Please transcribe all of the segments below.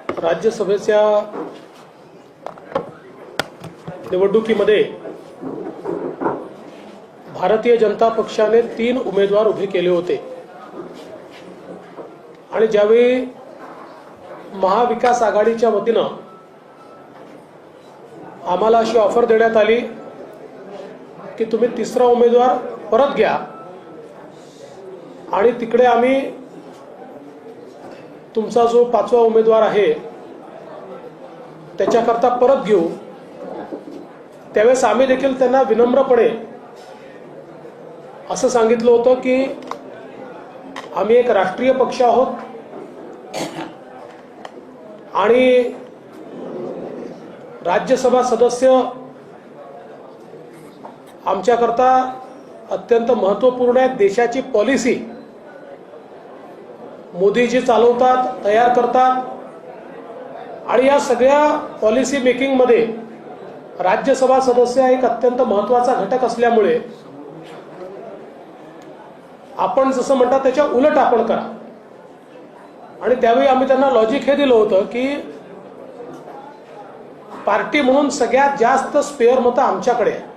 राज्यसभेच्या निवडणुकीमध्ये भारतीय जनता पक्षाने 3 उमेदवार उभे केले होते आणि ज्यावेळी महाविकास आघाडीच्या वतीनं आम्हाला अशी ऑफर देण्यात आली की तुम्ही 3रा उमेदवार परत घ्या आणि तिकडे आम्ही तुमचा जो 5वा उमेदवार आहे त्याच्याकरता परत घेऊ। त्यावेळेस आम्ही देखील त्यांना विनम्रपणे असं सांगितलं होतं की आम्ही एक राष्ट्रीय पक्ष आहोत आणि राज्यसभा सदस्य आमच्याकरता अत्यंत महत्त्वपूर्ण आहे। देशाची पॉलिसी मोदीजी चालवतात, तयार करतात आणि या सगळ्या पॉलिसी मेकिंग मध्ये राज्यसभा सदस्य एक अत्यंत महत्त्वाचा घटक असल्यामुळे आपण जसं म्हणतात त्याच्या उलट आपण करा। आणि त्यावेळी आम्ही त्यांना लॉजिक हे दिलं होतं की पार्टी म्हणून सगळ्यात जास्त स्पेअर मतं आमच्याकडे आहे।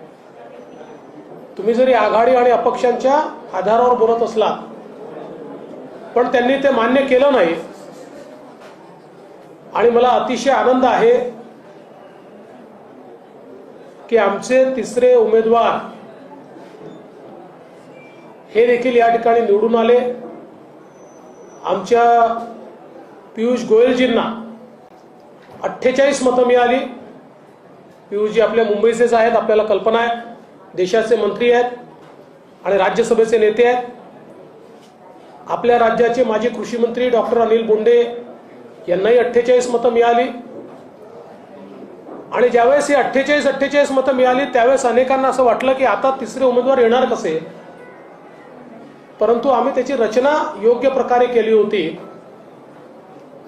तुम्ही जरी आघाडी आणि अपक्षांच्या आधारावर बोलत असलात पण त्यांनी ते मान्य केलं नाही आणि मला अतिशय आनंद आहे की आमचे 3रे उमेदवार हे देखील या ठिकाणी निवडून आले। आमच्या पियुष गोयलजींना 48 मतं मिळाली। पियुषजी आपल्या मुंबईचेच आहेत, आपल्याला कल्पना आहे, देशाचे मंत्री आहेत आणि राज्यसभेचे नेते आहेत। आपल्या राज्याचे माजी कृषी मंत्री डॉक्टर अनिल बोंडे यांनाही 48 मतं मिळाली आणि ज्यावेळेस ही 48 मतं मिळाली त्यावेळेस अनेकांना असं वाटलं की आता 3रे उमेदवार येणार कसे, परंतु आम्ही त्याची रचना योग्य प्रकारे केली होती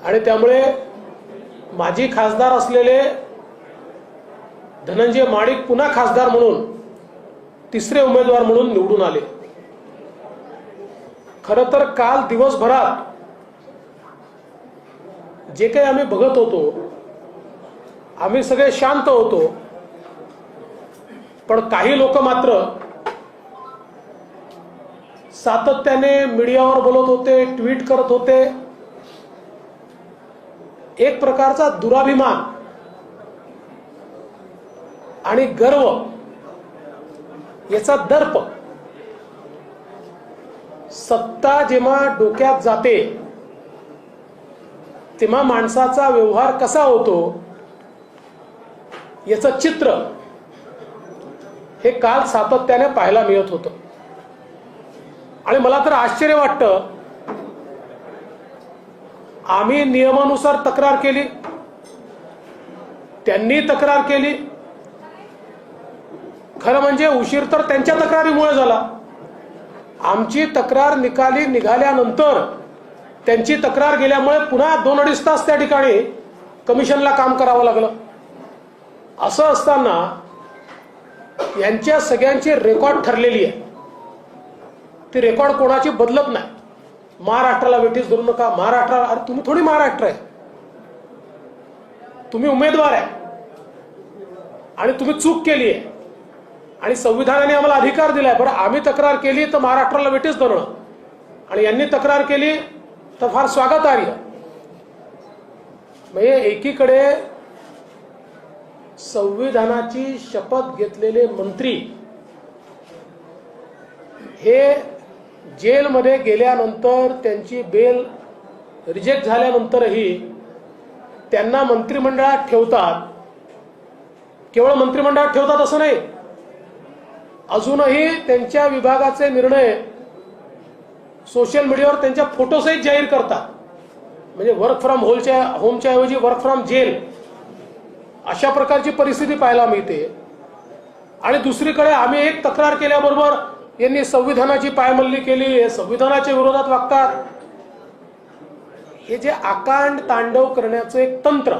आणि त्यामुळे माजी खासदार असलेले धनंजय माडिक पुन्हा खासदार म्हणून 3रे उमेदवार म्हणून निवडून आले। खरं तर काल दिवसभरात जे काही आम्ही बघत होतो आम्ही सगळे शांत होतो, पण काही लोक मात्र सातत्याने मीडियावर बोलत होते, ट्विट करत होते। एक प्रकारचा दुराभिमान आणि गर्व याचा दर्प, सत्ता जेव्हा डोक्यात जाते तेव्हा माणसाचा व्यवहार कसा होतो याचं चित्र हे काल सातत्याने पाहायला मिळत होतं। आणि मला तर आश्चर्य वाटतं, आम्ही नियमानुसार तक्रार केली, त्यांनी तक्रार केली, खरं म्हणजे उशीर तर त्यांच्या तक्रारीमुळे झाला। आमची तक्रार निकाली निघाल्यानंतर त्यांची तक्रार गेल्यामुळे पुन्हा 2-2.5 तास त्या ठिकाणी कमिशनला काम करावं लागलं। असं असताना यांच्या सगळ्यांची रेकॉर्ड ठरलेली आहे, ती रेकॉर्ड कोणाची बदलत नाही। महाराष्ट्राला वेठीस धरू नका, महाराष्ट्राला, अरे तुम्ही थोडी महाराष्ट्र आहे, तुम्ही उमेदवार आहे आणि तुम्ही चूक केली आहे आणि संविधानाने आम्हाला अधिकार दिलाय। बरं, आम्ही तक्रार केली तर महाराष्ट्राला वेठीस धरणं आणि यांनी तक्रार केली तर फार स्वागतार्ह। म्हणजे एकीकडे संविधानाची शपथ घेतलेले मंत्री हे जेलमध्ये गेल्यानंतर त्यांची बेल रिजेक्ट झाल्यानंतरही त्यांना मंत्रिमंडळात ठेवतात। केवळ मंत्रिमंडळात ठेवतात असं नाही, अजूनही त्यांच्या विभागाचे निर्णय सोशल मीडियावर त्यांच्या फोटोसहित जाहीर करतात। म्हणजे वर्क फ्रॉम होमच्या ऐवजी वर्क फ्रॉम जेल अशा प्रकारची परिस्थिती पाहायला मिळते। आणि दुसरीकडे आम्ही एक तक्रार केल्याबरोबर यांनी संविधानाची पायमल्ली केली, हे संविधानाच्या विरोधात वागतात। हे जे आकांड तांडव करण्याचं एक तंत्र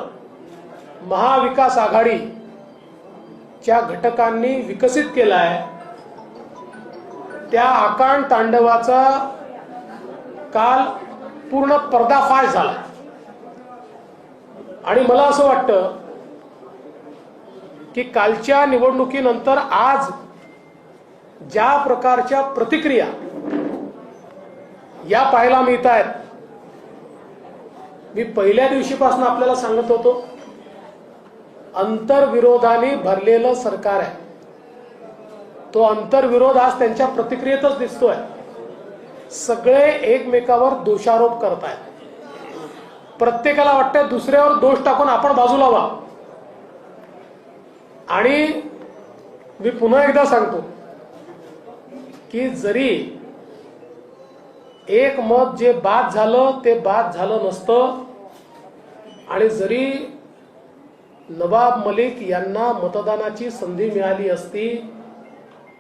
महाविकास आघाडीच्या घटकांनी विकसित केलं आहे, त्या आकांड तांडवाचा काल पूर्ण पर्दाफाश झाला। आणि मला असं वाटतं की कालच्या निवडणुकीनंतर आज ज्या प्रकारच्या प्रतिक्रिया या पाहायला मिळत आहेत, मी पहिल्या दिवशीपासून आपल्याला सांगत होतो, अंतर्विरोधाने भरलेलं सरकार आहे. तो अंतर्विरोध आज त्यांच्या प्रतिक्रियेतच दिसतोय. सगळे एकमेकावर दोषारोप करतायत. प्रत्येकाला वाटतंय दुसऱ्यावर दोष टाकून आपण बाजूला व्हा. आणि मी पुन्हा एकदा सांगतो की जरी एक मत जे बाद झालं ते बाद झालं नसतं, आणि जरी नवाब मलिक यांना मतदानाची संधी मिळाली असती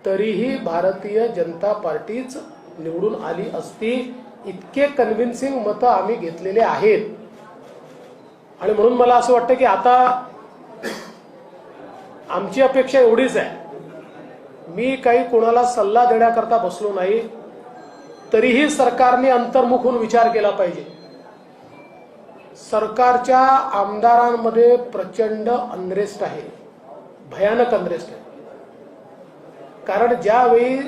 तरीही भारतीय जनता पार्टीच निवडून आली असती. इतके कन्व्हिन्सिंग मतं आम्ही घेतलेले आहेत. आणि म्हणून मला असं वाटतं की आता आमची अपेक्षा एवढीच आहे, मी काही कोणाला सल्ला देण्याकरता बसलो नाही, तरीही सरकारने अंतर्मुख होऊन विचार केला पाहिजे. सरकारच्या आमदारांमध्ये प्रचंड अनरेस्ट आहे, भयानक अनरेस्ट आहे. कारण ज्यावेळी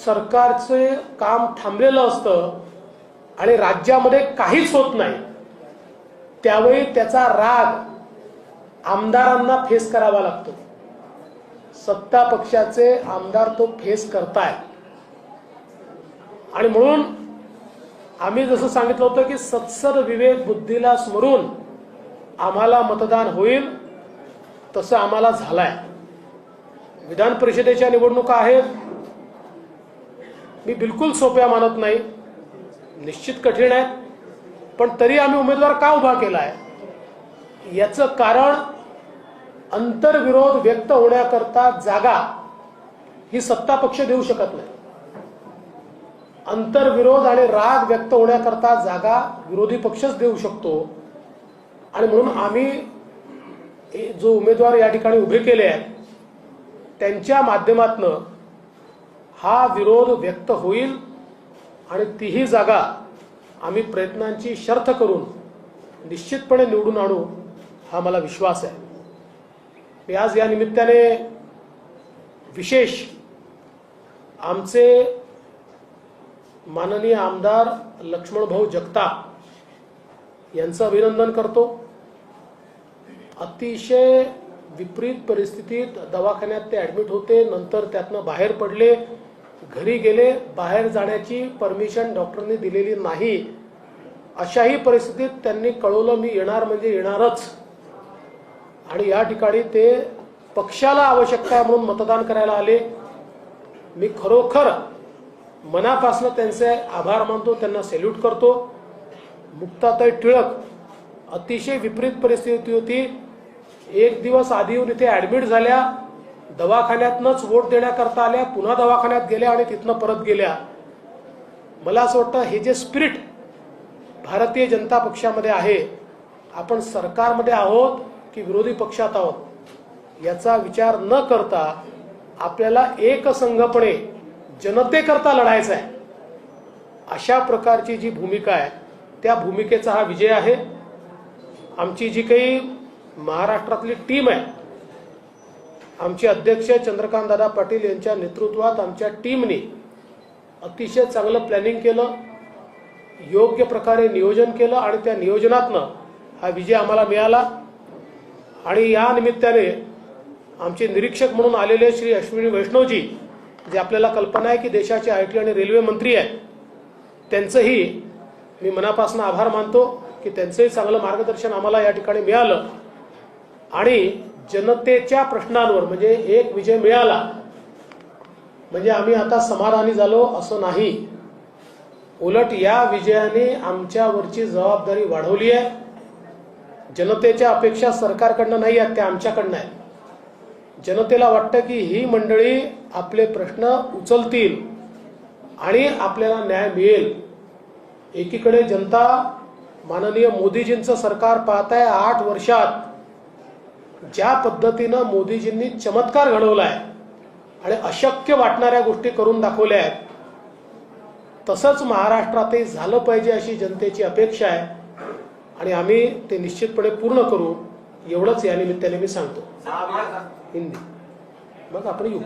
सरकारचे काम थांबलेलं असतं आणि राज्यामध्ये काहीच होत नाही, त्यावेळी त्याचा राग आमदारांना फेस करावा लागतो. सत्ता पक्षाचे आमदार तो फेस करतायत. आणि म्हणून आम्ही जसं सांगितलं होतं की सत्सद विवेक बुद्धीला स्मरून आम्हाला मतदान होईल, तसं आम्हाला झालंय. विधान परिषदेच्या निवडणुका आहेत, मी बिलकुल सोप्या मानत नाही, निश्चित कठीण आहेत. पण तरी आम्ही उमेदवार का उभा केलाय याचं कारण अंतर्विरोध व्यक्त होण्याकरता जागा ही सत्ता पक्ष देऊ शकत नाही. अंतर्विरोध आणि राग व्यक्त होण्याकरता जागा विरोधी पक्षच देऊ शकतो. आणि म्हणून आम्ही जो उमेदवार या ठिकाणी उभे केले आहेत त्यांच्या माध्यमातून हा विरोध व्यक्त होईल आणि तीही जागा आम्ही प्रयत्नांची शर्थ करून निश्चितपणे निवडून आणू, हा मला विश्वास आहे. मी आज या निमित्ताने विशेष आमचे माननीय आमदार लक्ष्मणभाऊ जगताप यांचं अभिनंदन करतो. अतिशय विपरीत परिस्थितीत दवाखान्यात ते ऍडमिट होते, नंतर त्यातनं बाहेर पडले, घरी गेले. बाहेर जाण्याची परमिशन डॉक्टरनी दिलेली नाही. अशाही परिस्थितीत त्यांनी कळवलं मी येणार म्हणजे येणारच. आणि या ठिकाणी ते पक्षाला आवश्यकता आहे म्हणून मतदान करायला आले. मी खरोखर मनापासून त्यांचे आभार मानतो, त्यांना सॅल्यूट करतो. मुक्ताताई टिळक अतिशय विपरीत परिस्थिती होती, एक दिवस आधी येऊन इथे ऍडमिट झाल्या, दवाखान्यातनंच वोट देण्याकरता आल्या, पुन्हा दवाखान्यात गेल्या आणि तिथनं परत गेल्या. मला असं वाटतं हे जे स्पिरिट भारतीय जनता पक्षामध्ये आहे, आपण सरकारमध्ये आहोत की विरोधी पक्षात आहोत याचा विचार न करता आपल्याला एकसंघपणे जनतेकरता लढायचं आहे. अशा प्रकारची जी भूमिका आहे त्या भूमिकेचा हा विजय आहे. आमची जी काही महाराष्ट्रातली टीम आहे, आमचे अध्यक्ष चंद्रकांत दादा पाटील यांच्या नेतृत्वात आमच्या टीमने अतिशय चांगलं प्लॅनिंग केलं, योग्य प्रकारे नियोजन केलं आणि त्या नियोजनातनं हा विजय आम्हाला मिळाला. आणि या निमित्ताने आमचे निरीक्षक म्हणून आलेले श्री अश्विनी वैष्णवजी, जे आपल्याला कल्पना आहे की देशाचे IT आणि रेल्वे मंत्री आहेत, त्यांचंही मी मनापासून आभार मानतो की त्यांचंही चांगलं मार्गदर्शन आम्हाला या ठिकाणी मिळालं. आणि जनतेच्या प्रश्नांवर म्हणजे एक विजय मिळाला म्हणजे आम्ही आता समाधानी झालो असं नाही. उलट या विजयाने आमच्यावरची जबाबदारी वाढवली आहे. जनतेच्या अपेक्षा सरकारकडनं नाही आहेत, त्या आमच्याकडनं आहेत. जनतेला वाटतं की ही मंडळी आपले प्रश्न उचलतील आणि आपल्याला न्याय मिळेल. एकीकडे जनता माननीय मोदीजींचं सरकार पाहत आहे. 8 वर्षात ज्या पद्धतीनं मोदीजींनी चमत्कार घडवलाय आणि अशक्य वाटणाऱ्या गोष्टी करून दाखवल्या आहेत, तसंच महाराष्ट्रातही झालं पाहिजे अशी जनतेची अपेक्षा आहे. आणि आम्ही ते निश्चितपणे पूर्ण करू एवढंच या निमित्ताने मी सांगतो. हिंदी मग आपण येऊ.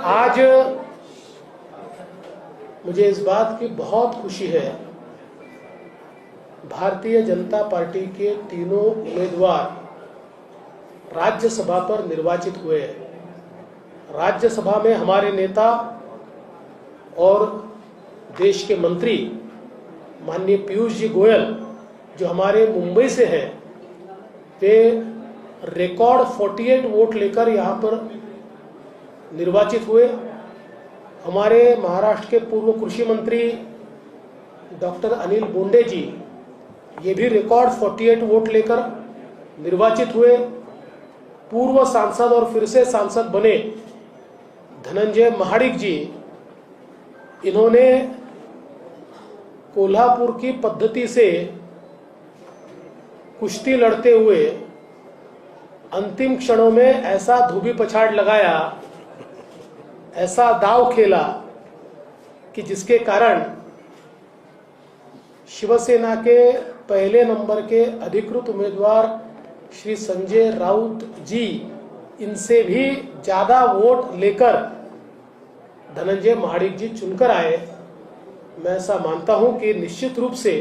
आज मुझे इस बात की बहुत खुशी है, भारतीय जनता पार्टी के तीनों उम्मीदवार राज्यसभा पर निर्वाचित हुए हैं. राज्यसभा में हमारे नेता और देश के मंत्री माननीय पीयूष जी गोयल जो हमारे मुंबई से हैं, वे रिकॉर्ड 48 वोट लेकर यहाँ पर निर्वाचित हुए. हमारे महाराष्ट्र के पूर्व कृषि मंत्री डॉक्टर अनिल बोंडे जी, ये भी रिकॉर्ड 48 वोट लेकर निर्वाचित हुए. पूर्व सांसद और फिर से सांसद बने धनंजय महाडिक जी, इन्होंने कोल्हापुर की पद्धति से कुश्ती लड़ते हुए अंतिम क्षणों में ऐसा धोबी पछाड़ लगाया, ऐसा दाव खेला कि जिसके कारण शिवसेना के पहले नंबर के अधिकृत उम्मीदवार श्री संजय राउत जी, इनसे भी ज्यादा वोट लेकर धनंजय महाडिक जी चुनकर आए. मैं ऐसा मानता हूं कि निश्चित रूप से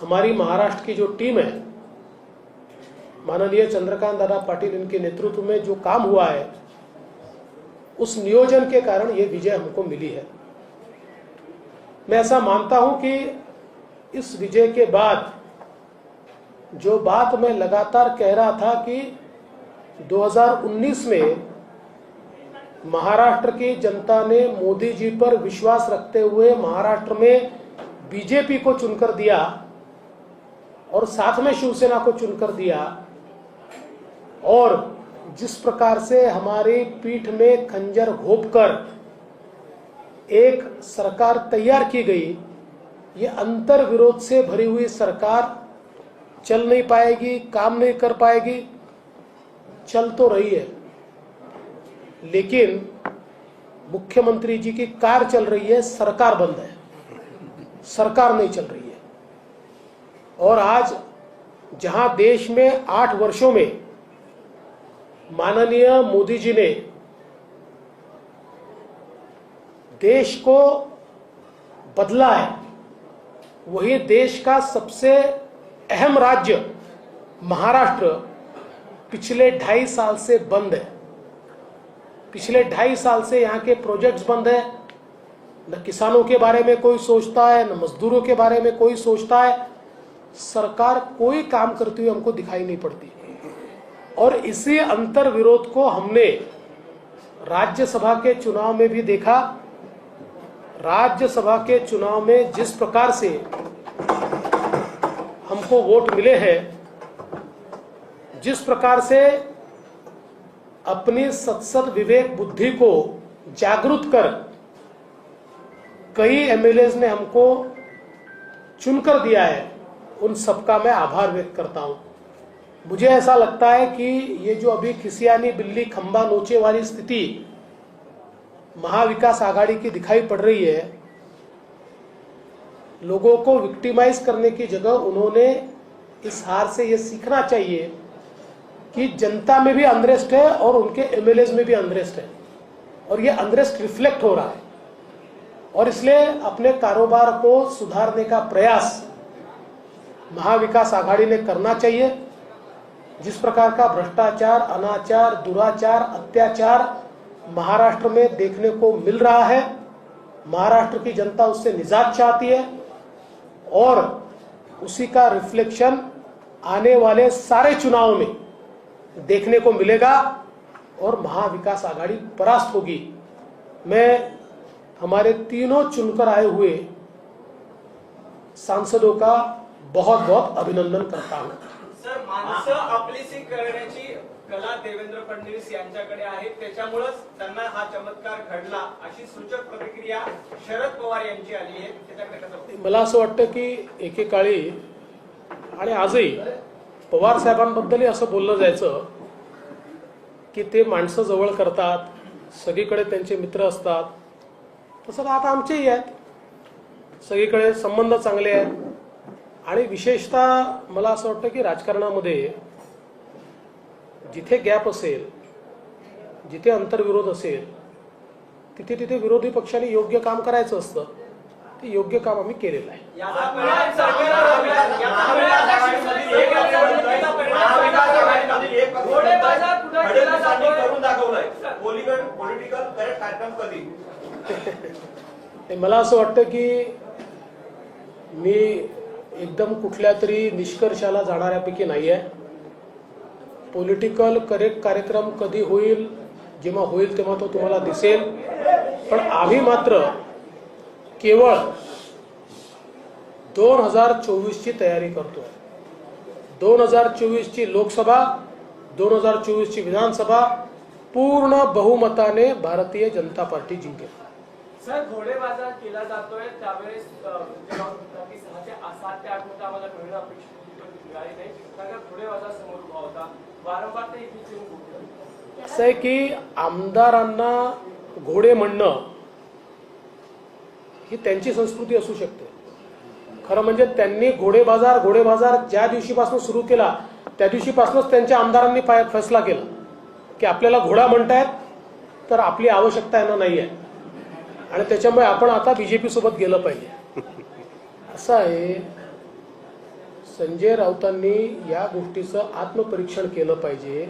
हमारी महाराष्ट्र की जो टीम है, माननीय चंद्रकांत दादा पाटिल इनके नेतृत्व में जो काम हुआ है, उस नियोजन के कारण ये विजय हमको मिली है. मैं ऐसा मानता हूं कि इस विजय के बाद जो बात मैं लगातार कह रहा था कि 2019 में महाराष्ट्र की जनता ने मोदी जी पर विश्वास रखते हुए महाराष्ट्र में बीजेपी को चुनकर दिया और साथ में शिवसेना को चुनकर दिया, और जिस प्रकार से हमारी पीठ में खंजर घोंपकर एक सरकार तैयार की गई, ये अंतर विरोध से भरी हुई सरकार चल नहीं पाएगी, काम नहीं कर पाएगी. चल तो रही है, लेकिन मुख्यमंत्री जी की कार चल रही है, सरकार बंद है, सरकार नहीं चल रही है. और आज जहां देश में 8 वर्षों में माननीय मोदी जी ने देश को बदला है, वही देश का सबसे अहम राज्य महाराष्ट्र पिछले 2.5 साल से बंद है. पिछले 2.5 साल से यहाँ के प्रोजेक्ट्स बंद है. न किसानों के बारे में कोई सोचता है, न मजदूरों के बारे में कोई सोचता है. सरकार कोई काम करती हुई हमको दिखाई नहीं पड़ती. और इसी अंतर विरोध को हमने राज्यसभा के चुनाव में भी देखा. राज्यसभा के चुनाव में जिस प्रकार से हमको वोट मिले हैं, जिस प्रकार से अपनी सत्सद विवेक बुद्धि को जागरूक कर कई एमएलएज ने हमको चुनकर दिया है, उन सबका मैं आभार व्यक्त करता हूं. मुझे ऐसा लगता है कि ये जो अभी खिसियानी बिल्ली खंबा नोचे वाली स्थिति महाविकास आघाड़ी की दिखाई पड़ रही है, लोगों को विक्टिमाइज करने की जगह उन्होंने इस हार से ये सीखना चाहिए कि जनता में भी अनरेस्ट है और उनके एमएलएज में भी अनरेस्ट है, और ये अनरेस्ट रिफ्लेक्ट हो रहा है. और इसलिए अपने कारोबार को सुधारने का प्रयास महाविकास आघाड़ी ने करना चाहिए. जिस प्रकार का भ्रष्टाचार, अनाचार, दुराचार, अत्याचार महाराष्ट्र में देखने को मिल रहा है, महाराष्ट्र की जनता उससे निजात चाहती है, और उसी का रिफ्लेक्शन आने वाले सारे चुनाव में देखने को मिलेगा और महाविकास आघाड़ी परास्त होगी. मैं हमारे तीनों चुनकर आए हुए सांसदों का बहुत बहुत अभिनंदन करता हूं. सर, माणसं आपलीसी करण्याची कला देवेंद्र फडणवीस यांच्याकडे आहे, त्याच्यामुळेच त्यांना हा चमत्कार घडला, अशी सूचक प्रतिक्रिया शरद पवार यांची आली आहे. त्याच्याकडे कसं? मला असं वाटतं की एकेकाळी आणि आजही पवार साहेबांबद्दलही असं बोललं जायचं की ते माणसं जवळ करतात, सगळीकडे त्यांचे मित्र असतात. तसं आता आमचेही आहेत, सगळीकडे संबंध चांगले आहेत. आणि विशेषतः मला असं वाटतं की राजकारणामध्ये जिथे गॅप असेल, जिथे अंतर्विरोध असेल, तिथे तिथे विरोधी पक्षाने योग्य काम करायचं असतं. ते योग्य काम आम्ही केलेलं आहे. याचा परिणाम सरकारवर होईल. याचा परिणाम करून दाखवलाय. पॉलिटिकल करेक्ट कार्यक्रम कधी मला असं वाटतं की मी एकदम कुठल्या तरी निष्कर्षाला जाणाऱ्यापैकी नाही आहे. पॉलिटिकल करेक्ट कार्यक्रम कधी होईल, जेव्हा होईल तेव्हा तो तुम्हाला दिसेल. पण आम्ही मात्र केवळ 2024 ची तयारी करतोय. 2024 ची लोकसभा, 2024 ची विधानसभा पूर्ण बहुमताने भारतीय जनता पार्टी जिंकेल. सर, घोडेबाजार केला जातोय त्यावेळेस 6 ते 8 मिनिटं आम्हाला मिळणं अपेक्षित होती, पण मिळाली नाही. कारण घोडेबाजार समोर उभा होता. वारंवार ते इथे येऊन असं आहे की आमदारांना घोडे म्हणणं ही त्यांची संस्कृती असू शकते. खरं म्हणजे त्यांनी घोडेबाजार ज्या दिवशीपासून सुरू केला त्या दिवशीपासूनच त्यांच्या आमदारांनी फैसला केला की आपल्याला घोडा म्हणतायत तर आपली आवश्यकता यांना नाही आहे आणि त्याच्यामुळे आपण आता बीजेपी सोबत गेलं पाहिजे. असं आहे, संजय राऊतांनी या गोष्टीचं आत्मपरीक्षण केलं पाहिजे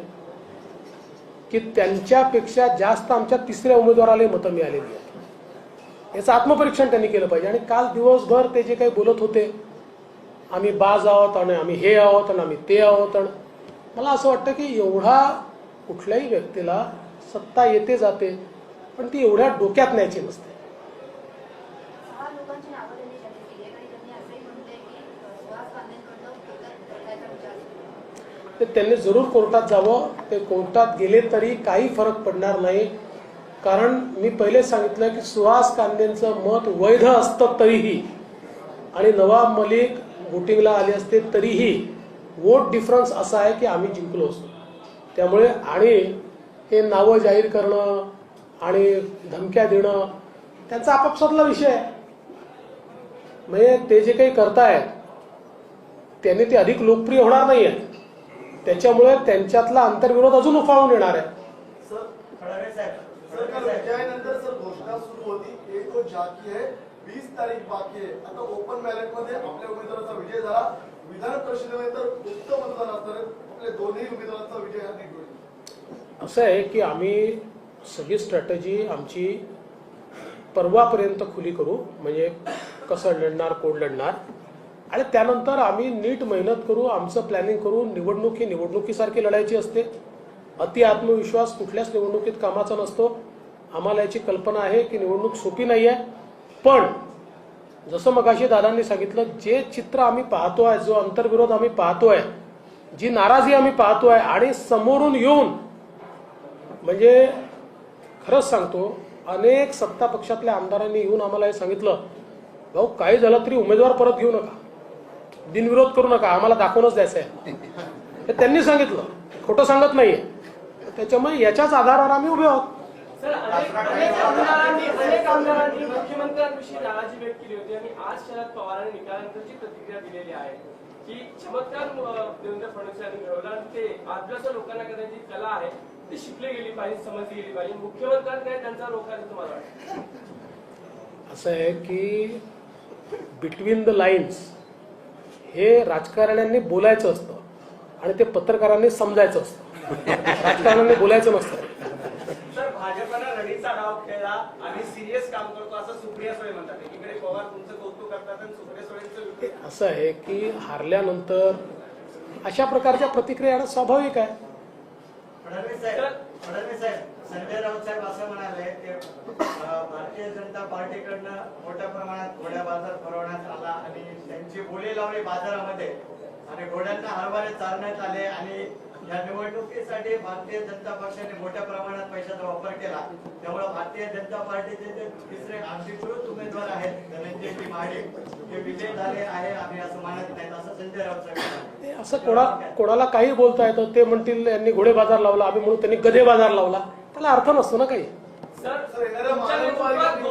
की त्यांच्यापेक्षा जास्त आमच्या तिसऱ्या उमेदवाराला मतं मिळालेली आहेत. याचं आत्मपरीक्षण त्यांनी केलं पाहिजे. आणि काल दिवसभर ते जे काही बोलत होते, आम्ही बाज आहोत आणि आम्ही हे आहोत आणि आम्ही ते आहोत, आणि मला असं वाटतं की एवढा कुठल्याही व्यक्तीला सत्ता येते जाते, पण ती एवढ्या डोक्यात न्यायची नसते. ते त्यांनी जरूर कोर्टात जावं. ते कोर्टात गेले तरी काही फरक पडणार नाही. कारण मी पहिले सांगितलं की सुहास कांदेंचं मत वैध असतं तरीही आणि नवाब मलिक वोटिंगला आले असते तरीही वोट डिफरन्स असा आहे की आम्ही जिंकलो असतो. त्यामुळे आणि हे नावं जाहीर करणं आणि धमक्या देणं त्यांचा आपापसातला विषय आहे. म्हणजे ते जे काही करतायत त्यांनी ते अधिक लोकप्रिय होणार नाही आहे. त्याच्यामुळे त्यांच्यातला अंतर्विरोध अजून उफाळून येणार आहे. विजयानंतर सर घोषणा सुरू होती, 1 को जाकी है, 20 तारीख बाकी आहे. आता ओपन बॅलेट मध्ये आपल्या उमेदवाराचा विजय झाला. विधान परिषदेमध्ये तर गुप्त मतदान असणार आहे. आपल्या दोन्ही उमेदवारांचा विजय हा नीट होईल. असं आहे की आम्ही सगळी स्ट्रॅटेजी आमची परवापर्यंत खुली करू, म्हणजे कसं लढणार, कोण लढणार, आणि त्यानंतर आम्ही नीट मेहनत करू, आमचं प्लॅनिंग करू. निवडणूक ही निवडणुकीसारखी लढायची असते. अति आत्मविश्वास कुठल्याच निवडणुकीत कामाचा नसतो. आम्हाला याची कल्पना आहे की निवडणूक सोपी नाही आहे. पण जसं मगाशी दादांनी सांगितलं, जे चित्र आम्ही पाहतोय, जो अंतर्विरोध आम्ही पाहतोय, जी नाराजी आम्ही पाहतोय, आणि समोरून येऊन म्हणजे खरंच सांगतो, अनेक सत्ता पक्षातल्या आमदारांनी येऊन आम्हाला हे सांगितलं, भाऊ काही झालं तरी उमेदवार परत घेऊ नका, बिनविरोध करू नका, आम्हाला दाखवूनच द्यायचं आहे. हे त्यांनी सांगितलं, खोटं सांगत नाहीये. त्याच्यामुळे याच्याच आधारावर आम्ही उभे आहोत. सर, अनेक आमदारांनी मुख्यमंत्र्यांविषयी नाराजी व्यक्त केली होती आणि आज शरद पवारांनी निकालानंतरची प्रतिक्रिया दिलेली आहे की चमत्कार देवेंद्र फडणवीस यांनी घडवला आणि ते आजच्या लोकांना करण्याची कला आहे ती शिकली गेली पाहिजे, समजली गेली पाहिजे. मुख्यमंत्र्यांकडे त्यांचा रोख आहे तुम्हाला वाटतं? असं आहे की बिटवीन द लाईन्स हे राजकारण्यांनी बोलायचं असतं आणि ते पत्रकारांनी समजायचं असतं. राजकारण्यांनी बोलायचं नसतं. सर, भाजपनं रडीचा डाव खेळला आणि सिरियस काम करतो असं सुप्रिया सुळे म्हणतात. एकीकडे पवार तुमचं कौतुक करतात आणि सुप्रिया सुळेंचं असं आहे की हारल्यानंतर अशा प्रकारच्या प्रतिक्रिया येणं स्वाभाविक आहे. फडणवीस साहेब, संजय राऊत साहेब असं म्हणाले की भारतीय जनता पार्टीकडनं मोठ्या प्रमाणात घोड्या बाजार भरवण्यात आला आणि त्यांची बोली लावली बाजारामध्ये आणि घोड्यांना हरभरे चालण्यात आले आणि या निवडणुकीसाठी भारतीय जनता पक्षाने मोठ्या प्रमाणात पैशाचा वापर केला. त्यामुळे भारतीय जनता पार्टीचे जे तिसरे अधिकृत उमेदवार आहेत धनंजयजी महाडिक हे विजय झाले आहे आम्ही असं मानत नाही, असं संजय राऊत साहेब म्हणाले. असं कोणाला काही बोलता येतं. ते म्हणतील यांनी घोडे बाजार लावला, आम्ही म्हणून त्यांनी गधे बाजार लावला. त्याला अर्थ नसतो ना काही. सर, तुमच्या नेतृत्वात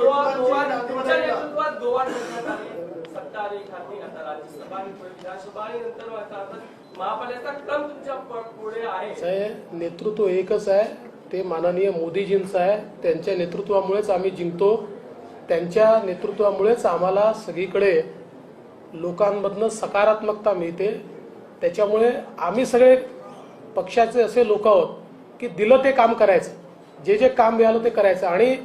गोवा करण्यात आली. सत्ता आणि खाती आता राज्यसभा आणि विधानसभा आणि नंतर अर्थात महापालिकेचा क्रम तुमच्या पुढे आहे. नेतृत्व एकच आहे, ते माननीय मोदीजींचं आहे. त्यांच्या नेतृत्वामुळेच आम्ही जिंकतो. त्यांच्या नेतृत्वामुळेच आम्हाला सगळीकडे लोकांमधनं सकारात्मकता मिळते. त्याच्यामुळे आम्ही सगळे पक्षाचे असे लोक आहोत की दिलं ते काम करायचं, जे जे काम मिळालं ते करायचं. आणि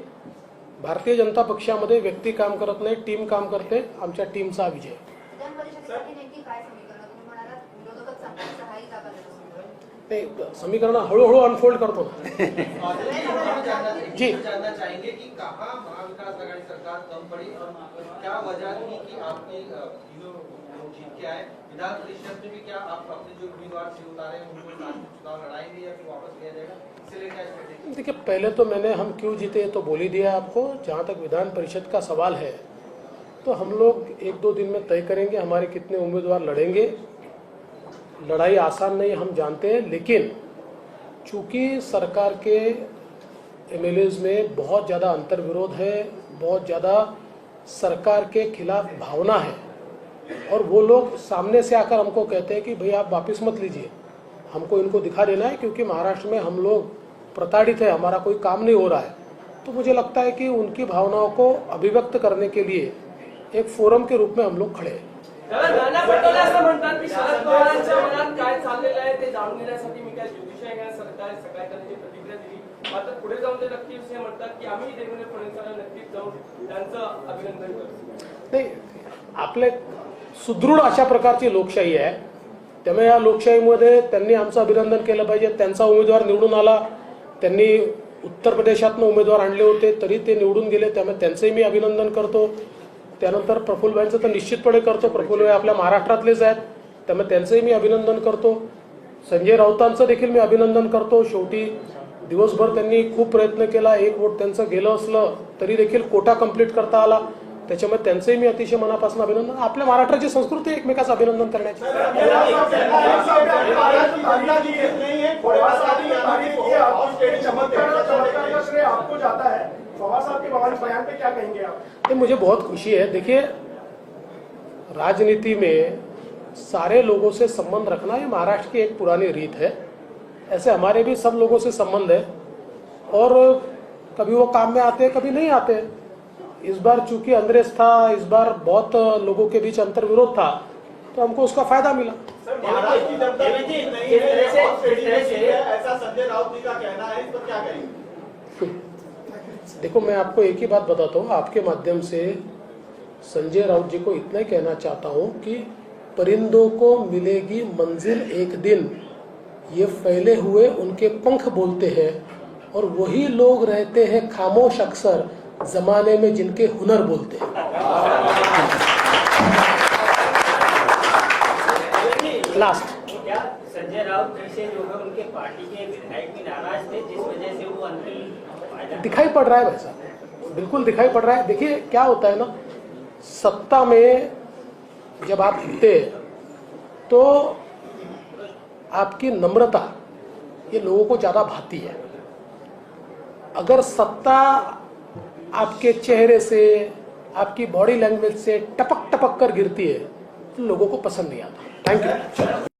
भारतीय जनता पक्षामध्ये व्यक्ती काम करत नाही, टीम काम करते. आमच्या टीमचा विजय. विधान परिषदेसाठी नेमकी काय समीकरण तुम्ही म्हणालात? विरोधकच सांगतात 6 जागा देतो. ते समीकरण हळूहळू अनफोल्ड करतो ना. जी जानना चाहेंगे कि कहाँ महाविकास आघाड़ी सरकार कम पड़ी और क्या वजह थी कि आपकी जो जीत के आए विधान परिषद में भी, क्या आप अपने जो उम्मीदवार से उतारे उनको साथ में चुनाव लड़ाएंगे या फिर वापस लिया जाएगा? इससे लेकर क्या स्ट्रेटेजी? देखिए, पहले तो मैंने हम क्यों जीते तो बोल ही दिया आपको. जहाँ तक विधान परिषद का सवाल है तो हम लोग 1-2 दिन में तय करेंगे हमारे कितने उम्मीदवार लड़ेंगे. लड़ाई आसान नहीं हम जानते हैं, लेकिन चूंकि सरकार के एमएलएज में बहुत ज़्यादा अंतर्विरोध है, बहुत ज़्यादा सरकार के खिलाफ भावना है, और वो लोग सामने से आकर हमको कहते हैं कि भाई आप वापस मत लीजिए, हमको इनको दिखा देना है क्योंकि महाराष्ट्र में हम लोग प्रताड़ित है, हमारा कोई काम नहीं हो रहा है. तो मुझे लगता है कि उनकी भावनाओं को अभिव्यक्त करने के लिए एक फोरम के रूप में हम लोग खड़े हैं. नाना पटोले असं म्हणतात की शरद पवारांच्या मनात काय चाललेलं आहे ते जाणून घेण्यासाठी मी काय ज्योतिषी घेण्यास सगळ्या करण्याची प्रतिक्रिया दिली. मात्र पुढे जाऊन ते नक्कीच हे म्हणतात की आम्ही देवेंद्र फडणवीसांना नक्कीच जाऊन त्यांचं अभिनंदन करतो. नाही, आपले सुदृढ अशा प्रकारची लोकशाही आहे. त्यामुळे या लोकशाहीमध्ये त्यांनी आमचं अभिनंदन केलं पाहिजे. त्यांचा उमेदवार निवडून आला, त्यांनी उत्तर प्रदेशातनं उमेदवार आणले होते तरी ते निवडून गेले, त्यामुळे त्यांचंही मी अभिनंदन करतो. त्यानंतर प्रफुल्लभाईंचं तर निश्चितपणे करतो. प्रफुल्लभाई आपल्या महाराष्ट्रातलेच आहेत, त्यामुळे त्यांचंही मी अभिनंदन करतो. संजय राऊतांचं देखील मी अभिनंदन करतो. शेवटी दिवसभर त्यांनी खूप प्रयत्न केला. 1 वोट त्यांचं गेलं असलं तरी देखील कोटा कंप्लीट करता आला, त्याच्यामुळे त्यांचंही मी अतिशय मनापासून अभिनंदन. आपल्या महाराष्ट्राची संस्कृती एकमेकाचं अभिनंदन करण्याची. ये मुझे बहुत खुशी है. देखिए, राजनीति में सारे लोगों से संबंध रखना ये महाराष्ट्र की एक पुरानी रीत है. ऐसे हमारे भी सब लोगों से संबंध है और कभी वो काम में आते हैं, कभी नहीं आते. इस बार चूंकि अंग्रेज था, इस बार बहुत लोगों के बीच अंतर्विरोध था, तो हमको उसका फायदा मिला. महाराष्ट्र की जनता नहीं है, ऐसा संजय राउत जी का कहना है, इस पर क्या करेंगे? देखो, मैं आपको एक ही बात बताता हूँ. आपके माध्यम से संजय राउत जी को इतना ही कहना चाहता हूँ कि परिंदों को मिलेगी मंजिल एक दिन, ये फैले हुए उनके पंख बोलते हैं, और वही लोग रहते हैं खामोश अक्सर जमाने में जिनके हुनर बोलते हैं. लास्ट, क्या संजय राउत जी से जो है उनके पार्टी के विधायक भी नाराज थे, जिस वजह से वो अंतिम दिखाई पड़ रहा है वैसा, बिल्कुल दिखाई पड़ रहा है. देखिए, क्या होता है ना, सत्ता में जब आप होते तो आपकी नम्रता ये लोगों को ज्यादा भाती है. अगर सत्ता आपके चेहरे से, आपकी बॉडी लैंग्वेज से टपक टपक कर गिरती है तो लोगों को पसंद नहीं आता. Thank you.